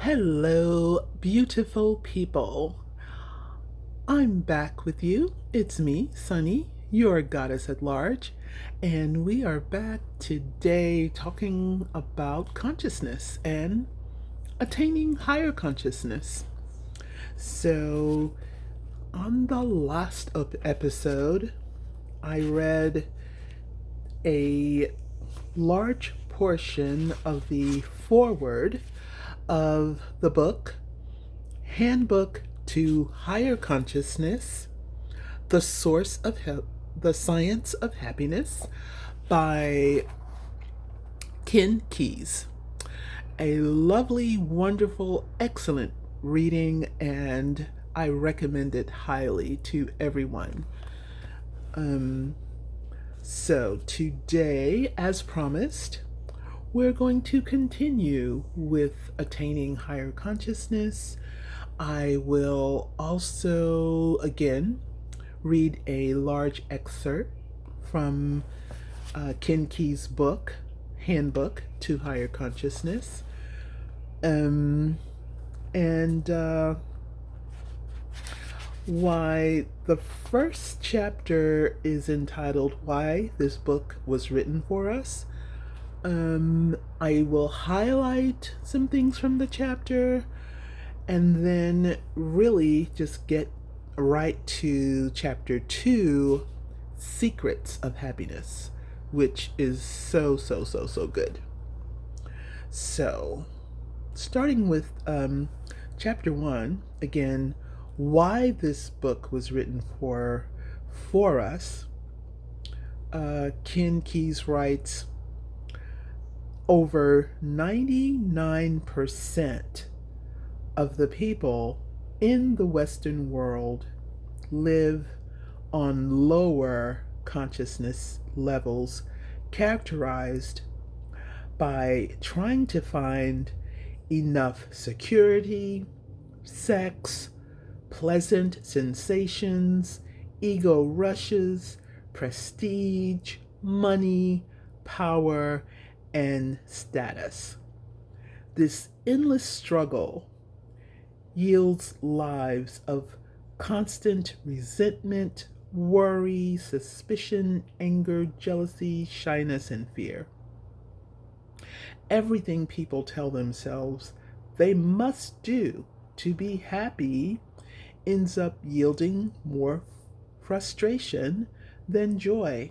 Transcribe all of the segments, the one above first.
Hello, beautiful people. I'm back with you. It's me, Sunny, your goddess at large, and we are back today talking about consciousness and attaining higher consciousness. So, on the last episode, I read a large portion of the foreword of the book Handbook to Higher Consciousness, The Science of Happiness by Ken Keyes. A lovely, wonderful, excellent reading, and I recommend it highly to everyone. Um, so, today, as promised, we're going to continue with attaining higher consciousness. I will also, again, read a large excerpt from Ken Key's book, Handbook to Higher Consciousness. And why the first chapter is entitled Why This Book Was Written for Us. I will highlight some things from the chapter and then really just get right to chapter 2, Secrets of Happiness, which is so good. So, starting with chapter 1, again, why this book was written for us. Ken Keyes writes, over 99% of the people in the Western world live on lower consciousness levels characterized by trying to find enough security, sex, pleasant sensations, ego rushes, prestige, money, power, and status. This endless struggle yields lives of constant resentment, worry, suspicion, anger, jealousy, shyness, and fear. Everything people tell themselves they must do to be happy ends up yielding more frustration than joy.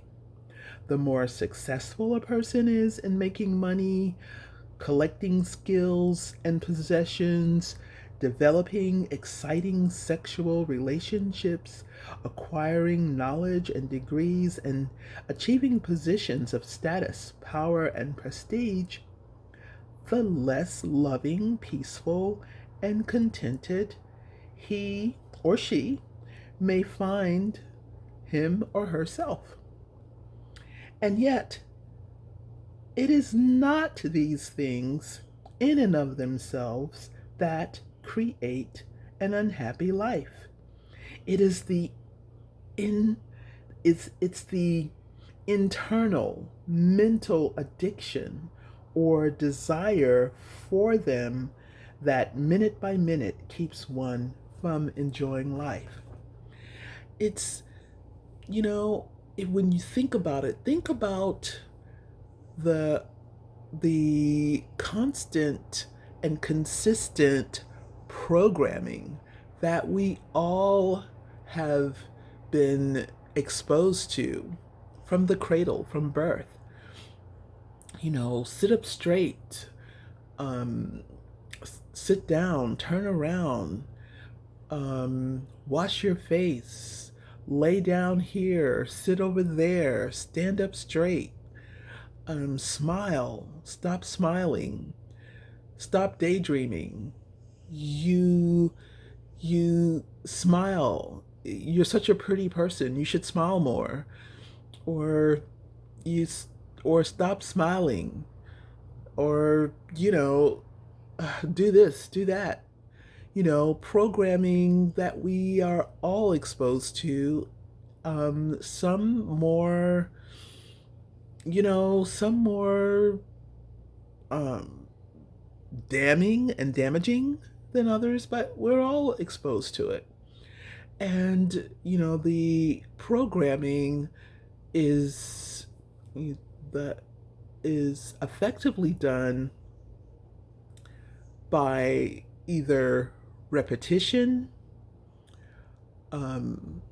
The more successful a person is in making money, collecting skills and possessions, developing exciting sexual relationships, acquiring knowledge and degrees, and achieving positions of status, power, and prestige, the less loving, peaceful, and contented he or she may find him or herself. And yet, it is not these things in and of themselves that create an unhappy life. It is it's the internal mental addiction or desire for them that minute by minute keeps one from enjoying life. It's, when you think about it, think about the constant and consistent programming that we all have been exposed to from the cradle, from birth. Sit up straight, sit down, turn around, wash your face, lay down here, sit over there, stand up straight, smile, stop smiling, stop daydreaming. You smile. You're such a pretty person. You should smile more. Or you or stop smiling. Or do this, do that. Programming that we are all exposed to. Some more, some more damning and damaging than others, but we're all exposed to it. And, the programming is the is effectively done by either repetition, um,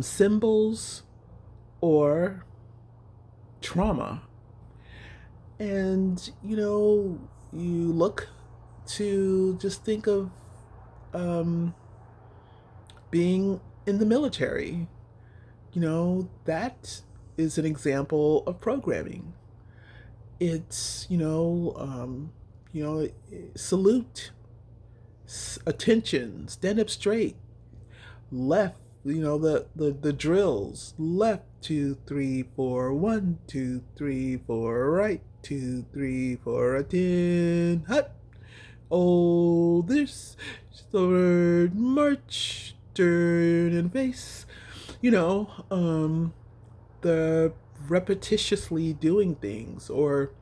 symbols, or trauma. And, you look to just think of being in the military. That is an example of programming. It's, salute, attention, stand up straight, left, the drills, left, 2, 3, 4, 1, 2, 3, 4, right, 2, 3, 4, attend, hut. Oh, this sword march, turn and face. The repetitiously doing things, or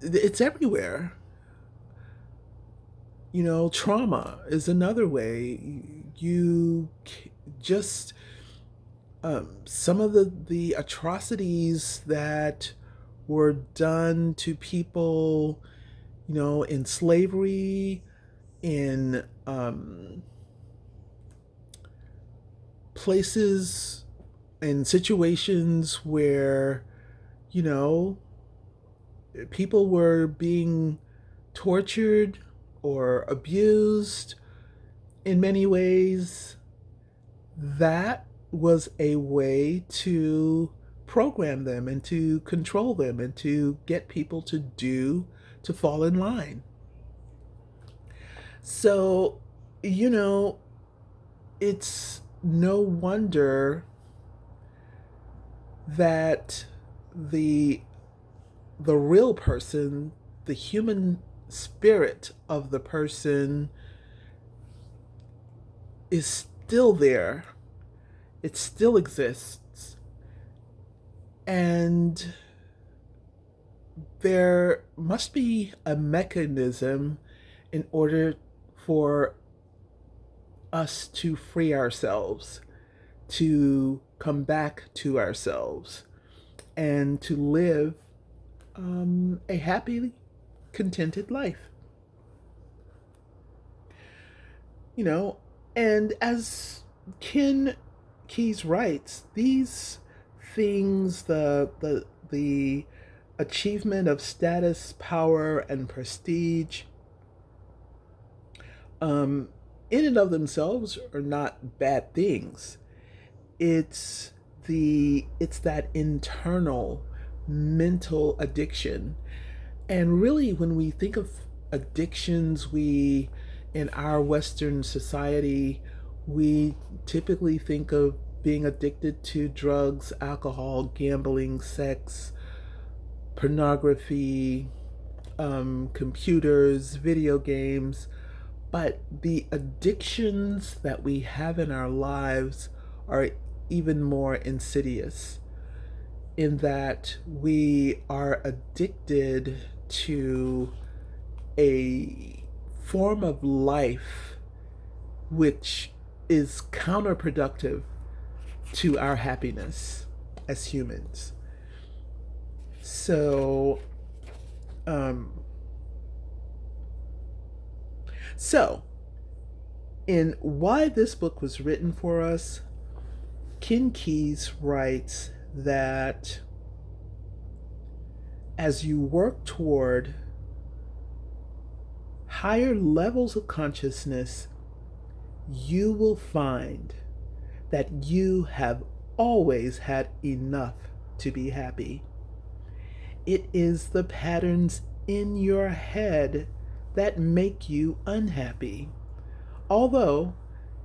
it's everywhere. Trauma is another way. You just some of the atrocities that were done to people, in slavery, in places and situations where, people were being tortured or abused in many ways. That was a way to program them and to control them and to get people to fall in line. So, it's no wonder that the real person, the human spirit of the person, is still there. It still exists. And there must be a mechanism in order for us to free ourselves, to come back to ourselves, and to live a happy, contented life. And as Ken Keyes writes, these things, the achievement of status, power, and prestige, in and of themselves are not bad things. It's that internal mental addiction. And really, when we think of addictions, in our Western society, we typically think of being addicted to drugs, alcohol, gambling, sex, pornography, computers, video games. But the addictions that we have in our lives are even more insidious, in that we are addicted to a form of life which is counterproductive to our happiness as humans. So, in why this book was written for us, Ken Keyes writes that as you work toward higher levels of consciousness, you will find that you have always had enough to be happy. It is the patterns in your head that make you unhappy. Although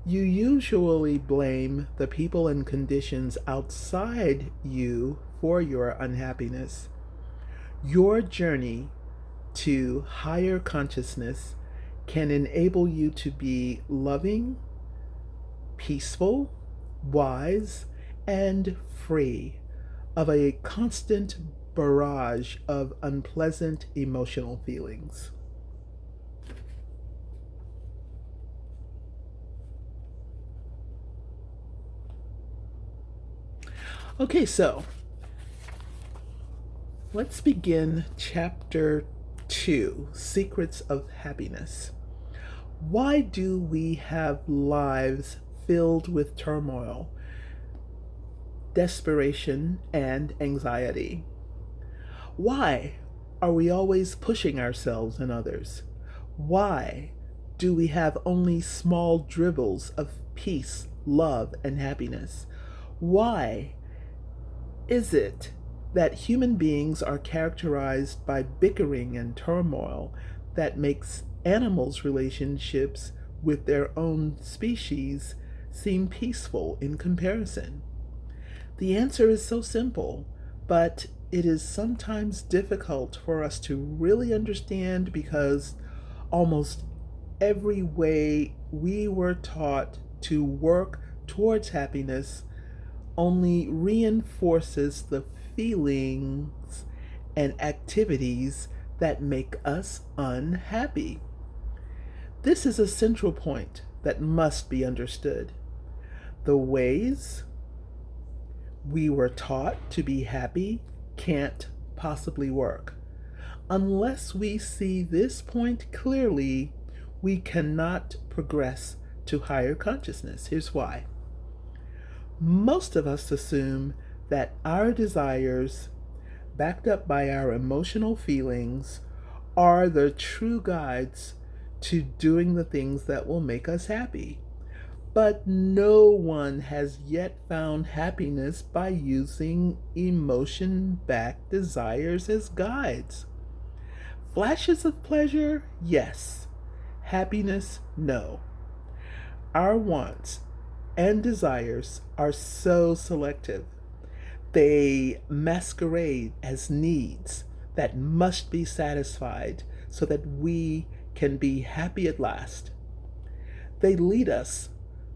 you usually blame the people and conditions outside you for your unhappiness, your journey to higher consciousness can enable you to be loving, peaceful, wise, and free of a constant barrage of unpleasant emotional feelings. Okay, so let's begin chapter 2, Secrets of Happiness. Why do we have lives filled with turmoil, desperation, and anxiety? Why are we always pushing ourselves and others? Why do we have only small dribbles of peace, love, and happiness? Why is it that human beings are characterized by bickering and turmoil that makes animals' relationships with their own species seem peaceful in comparison? The answer is so simple, but it is sometimes difficult for us to really understand because almost every way we were taught to work towards happiness only reinforces the feelings and activities that make us unhappy. This is a central point that must be understood. The ways we were taught to be happy can't possibly work. Unless we see this point clearly, we cannot progress to higher consciousness. Here's why. Most of us assume that our desires, backed up by our emotional feelings, are the true guides to doing the things that will make us happy. But no one has yet found happiness by using emotion-backed desires as guides. Flashes of pleasure, yes. Happiness, no. Our wants and desires are so selective. They masquerade as needs that must be satisfied so that we can be happy at last. They lead us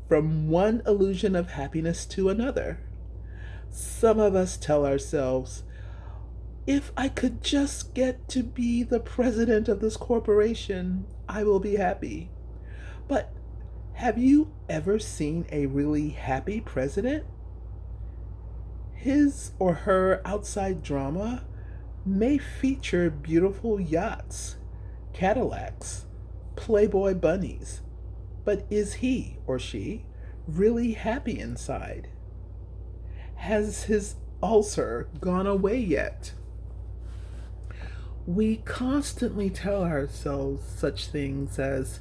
from one illusion of happiness to another. Some of us tell ourselves, if I could just get to be the president of this corporation, I will be happy. But have you ever seen a really happy president? His or her outside drama may feature beautiful yachts, Cadillacs, Playboy bunnies, but is he or she really happy inside? Has his ulcer gone away yet? We constantly tell ourselves such things as,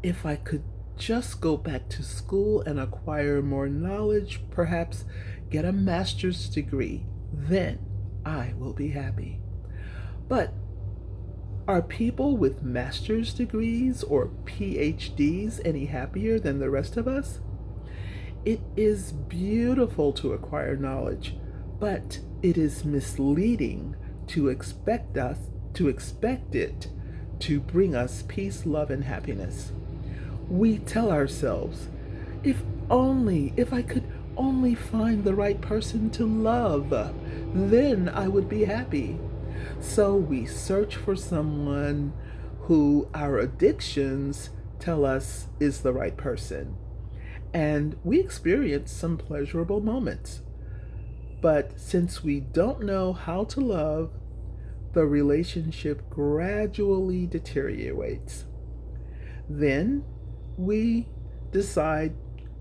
if I could just go back to school and acquire more knowledge, perhaps get a master's degree, then I will be happy. But are people with master's degrees or PhDs any happier than the rest of us? It is beautiful to acquire knowledge, but it is misleading to expect it to bring us peace, love, and happiness. We tell ourselves, if I could only find the right person to love, then I would be happy. So we search for someone who our addictions tell us is the right person. And we experience some pleasurable moments. But since we don't know how to love, the relationship gradually deteriorates. Then we decide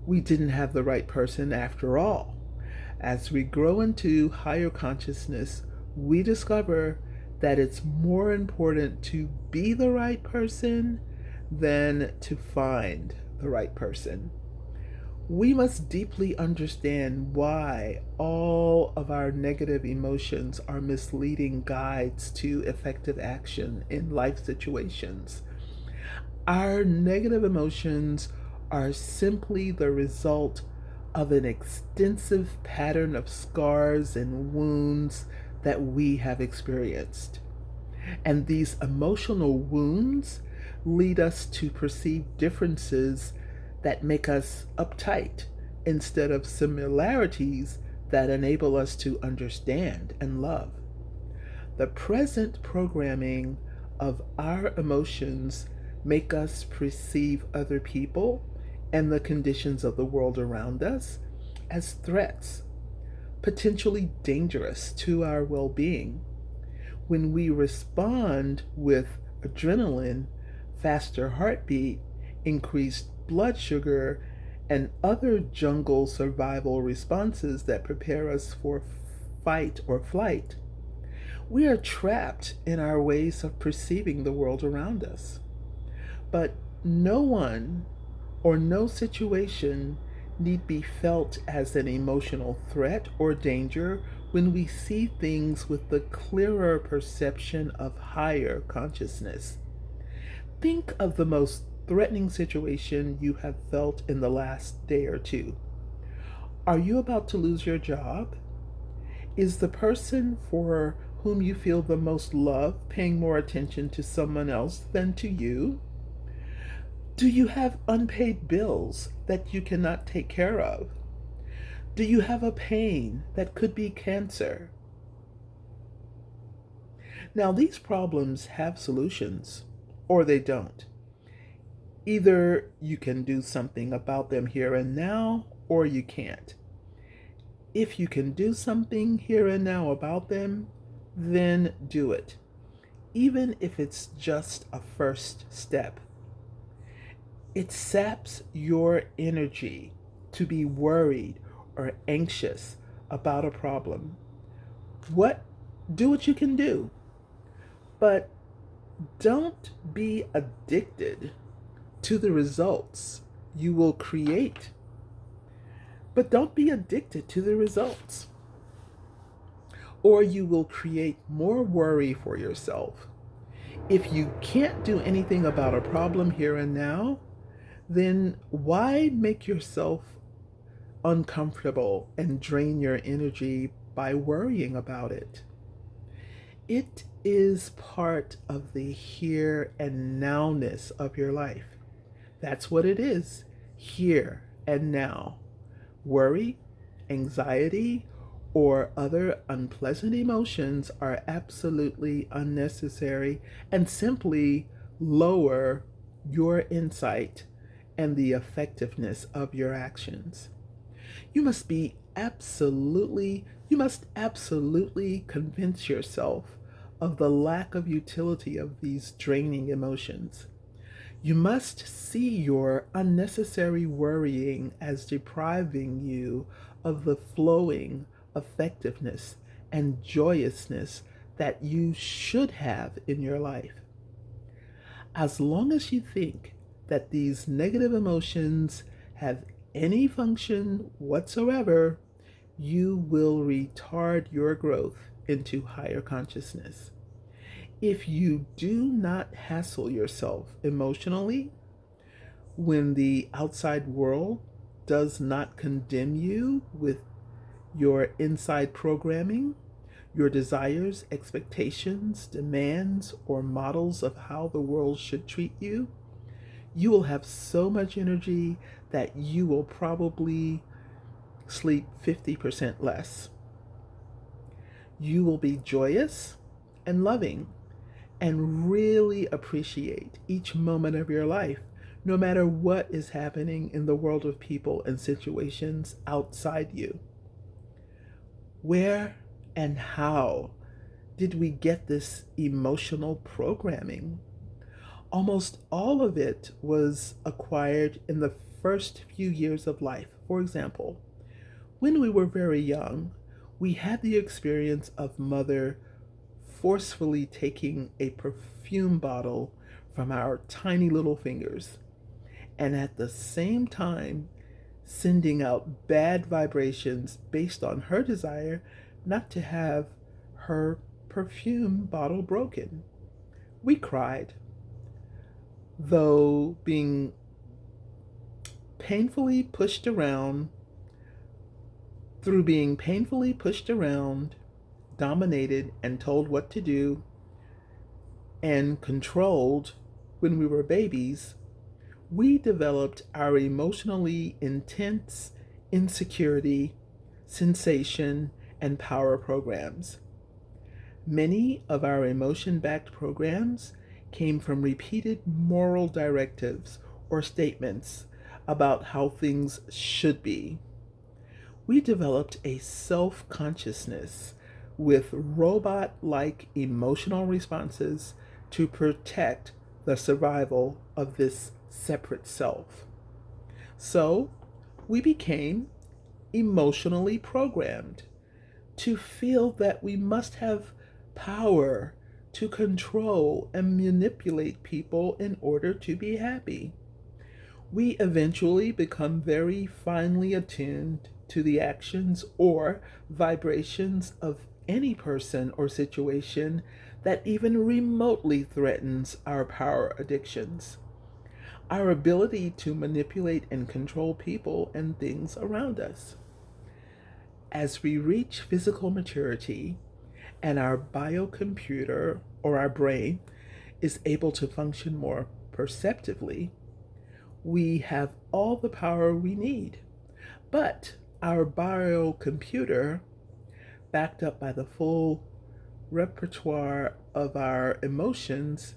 we didn't have the right person after all. As we grow into higher consciousness, we discover that it's more important to be the right person than to find the right person. We must deeply understand why all of our negative emotions are misleading guides to effective action in life situations. Our negative emotions are simply the result of an extensive pattern of scars and wounds that we have experienced. And these emotional wounds lead us to perceive differences that make us uptight, instead of similarities that enable us to understand and love. The present programming of our emotions make us perceive other people and the conditions of the world around us as threats, potentially dangerous to our well-being. When we respond with adrenaline, faster heartbeat, increased blood sugar, and other jungle survival responses that prepare us for fight or flight, we are trapped in our ways of perceiving the world around us. But no one or no situation need be felt as an emotional threat or danger when we see things with the clearer perception of higher consciousness. Think of the most threatening situation you have felt in the last day or two. Are you about to lose your job? Is the person for whom you feel the most love paying more attention to someone else than to you? Do you have unpaid bills that you cannot take care of? Do you have a pain that could be cancer? Now, these problems have solutions, or they don't. Either you can do something about them here and now, or you can't. If you can do something here and now about them, then do it, even if it's just a first step. It saps your energy to be worried or anxious about a problem. Do what you can do, but don't be addicted to the results you will create. But don't be addicted to the results, or you will create more worry for yourself. If you can't do anything about a problem here and now, then why make yourself uncomfortable and drain your energy by worrying about it? It is part of the here and nowness of your life. That's what it is, here and now. Worry, anxiety, or other unpleasant emotions are absolutely unnecessary and simply lower your insight and the effectiveness of your actions. You must absolutely convince yourself of the lack of utility of these draining emotions. You must see your unnecessary worrying as depriving you of the flowing effectiveness and joyousness that you should have in your life. As long as you think that these negative emotions have any function whatsoever, you will retard your growth into higher consciousness. If you do not hassle yourself emotionally, when the outside world does not condemn you with your inside programming, your desires, expectations, demands, or models of how the world should treat you, you will have so much energy that you will probably sleep 50% less. You will be joyous and loving and really appreciate each moment of your life, no matter what is happening in the world of people and situations outside you. Where and how did we get this emotional programming? Almost all of it was acquired in the first few years of life. For example, when we were very young, we had the experience of mother forcefully taking a perfume bottle from our tiny little fingers and at the same time sending out bad vibrations based on her desire not to have her perfume bottle broken. We cried, though being painfully pushed around, dominated, and told what to do, and controlled when we were babies, we developed our emotionally intense insecurity, sensation, and power programs. Many of our emotion-backed programs came from repeated moral directives or statements about how things should be. We developed a self-consciousness with robot-like emotional responses to protect the survival of this separate self. So, we became emotionally programmed to feel that we must have power to control and manipulate people in order to be happy. We eventually become very finely attuned to the actions or vibrations of any person or situation that even remotely threatens our power addictions, our ability to manipulate and control people and things around us. As we reach physical maturity and our biocomputer or our brain is able to function more perceptively, we have all the power we need. But our biocomputer, backed up by the full repertoire of our emotions,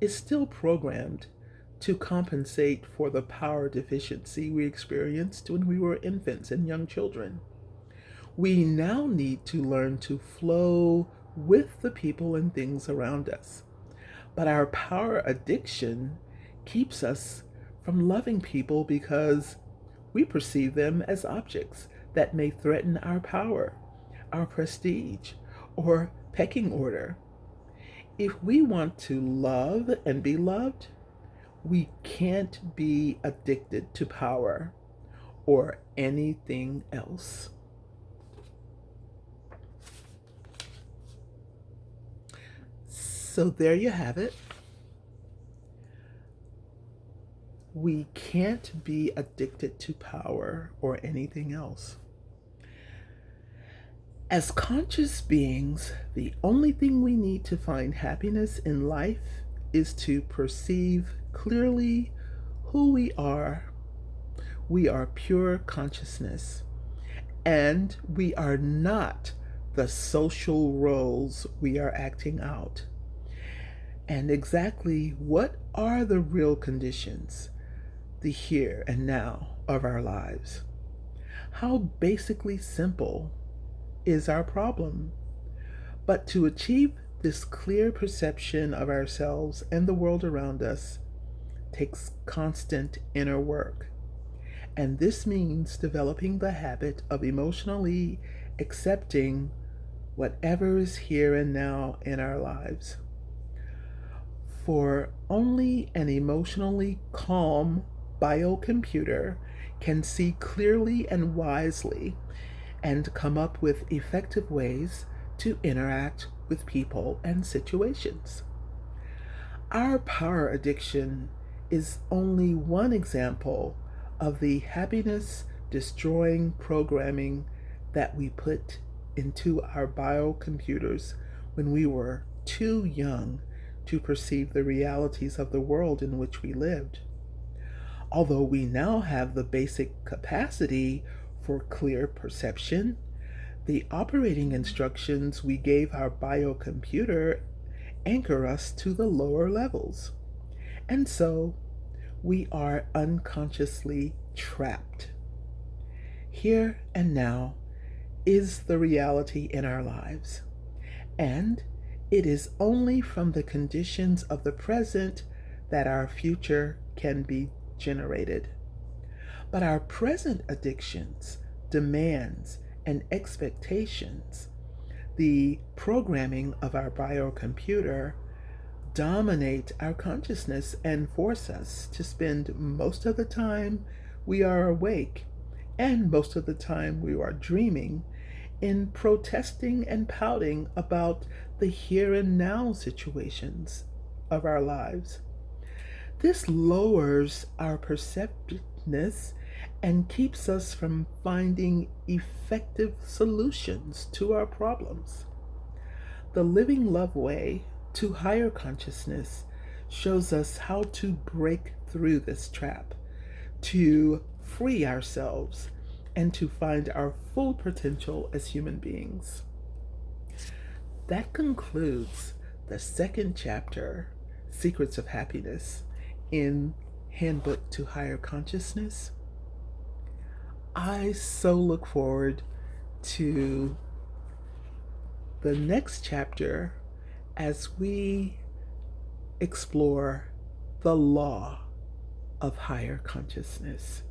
is still programmed to compensate for the power deficiency we experienced when we were infants and young children. We now need to learn to flow with the people and things around us. But our power addiction keeps us from loving people because we perceive them as objects that may threaten our power, our prestige, or pecking order. If we want to love and be loved, we can't be addicted to power or anything else. So there you have it. We can't be addicted to power or anything else. As conscious beings, the only thing we need to find happiness in life is to perceive clearly who we are. We are pure consciousness, and we are not the social roles we are acting out. And exactly what are the real conditions, the here and now of our lives? How basically simple is our problem? But to achieve this clear perception of ourselves and the world around us takes constant inner work. And this means developing the habit of emotionally accepting whatever is here and now in our lives. For only an emotionally calm biocomputer can see clearly and wisely and come up with effective ways to interact with people and situations. Our power addiction is only one example of the happiness destroying programming that we put into our biocomputers when we were too young to perceive the realities of the world in which we lived. Although we now have the basic capacity for clear perception, the operating instructions we gave our biocomputer anchor us to the lower levels. And so we are unconsciously trapped. Here and now is the reality in our lives, and it is only from the conditions of the present that our future can be generated. But our present addictions, demands, and expectations, the programming of our biocomputer, dominate our consciousness and force us to spend most of the time we are awake and most of the time we are dreaming in protesting and pouting about the here and now situations of our lives. This lowers our perceptiveness and keeps us from finding effective solutions to our problems. The Living Love Way to Higher Consciousness shows us how to break through this trap, to free ourselves and to find our full potential as human beings. That concludes the second chapter, Secrets of Happiness, in Handbook to Higher Consciousness. I so look forward to the next chapter as we explore the law of higher consciousness.